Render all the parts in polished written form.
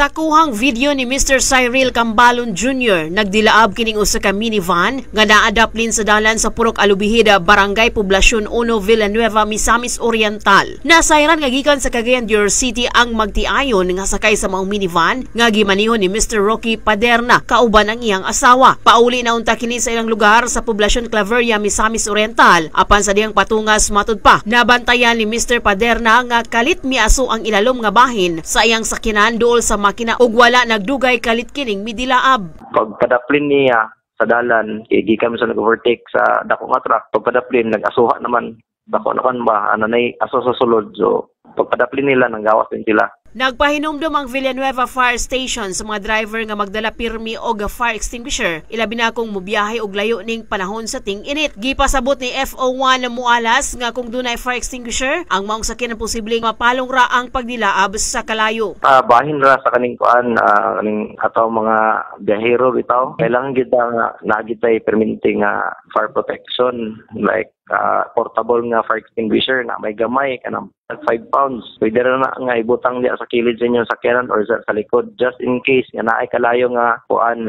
Sa kuhang video ni Mr. Cyril Cambalon Jr., nagdilaab kining usa ka minivan nga naadaplin sa dalan sa Purok Alubihida, Barangay Poblacion 1, Villanueva, Misamis Oriental. Nasayran nga gikan sa Cagayan de Oro City ang magtiayon nga sakay sa maong minivan nga gimanihon ni Mr. Rocky Paderna kauban ang iyang asawa. Pauli na unta kini sa ilang lugar sa Poblacion Claveria, Misamis Oriental. Apan sa diyang patungas matud pa, nabantayan ni Mr. Paderna nga kalit miaso ang ilalom nga bahin sa iyang sakyanan duol sa makina ug wala nagdugay kalit kining midilaab. Pagpadaplin niya sa dalan, gikan sa nag-overtake sa dako nga truck. Pagpadaplin, nag-asuha naman. Dako naman ba, ananay aso sa sulod. So, pagpadaplin nila, nanggawas din sila. Nagpahinumdum ang Villanueva Fire Station sa mga driver nga magdala pirmi og fire extinguisher. Ilabi na kung mubiyahe og layo ning panahon sa ting-init. Gipasabot ni FO1 na mualas nga kung dunay fire extinguisher, ang maong sakyanan posibleng mapalong ra ang pagdilaab sa kalayo. Bahin ra sa kaning kuan, kaning ataw mga biyahero bitaw. Kailangan gid nga nagitay permanente nga fire protection like portable nga fire extinguisher na may gamay kanang 5 pounds. Pwede na nga ibutang diya sa kilid sa inyong sakyanan or sa likod just in case nga naay kalayo nga kuan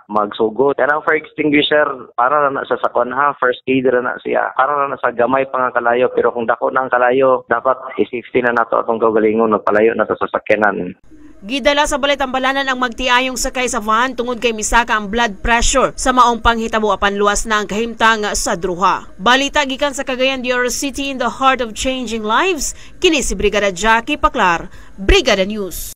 magsugod. Kanang fire extinguisher para na sa sakon ha, first aid na siya. Para na sa gamay pa nga kalayo, pero kung dako nang kalayo, dapat i-safety na nato atong gagalingon magpalayo na to sa sakyanan. Gidala sa balay tambalanan ang magtiayong sakay sa van tungod kay misaka ang blood pressure sa maong panghitabo apan luwas na ang kahimtang sa druha. Balita gikan sa Cagayan de Oro City in the heart of changing lives, kini si Brigada Jackie Paclar, Brigada News.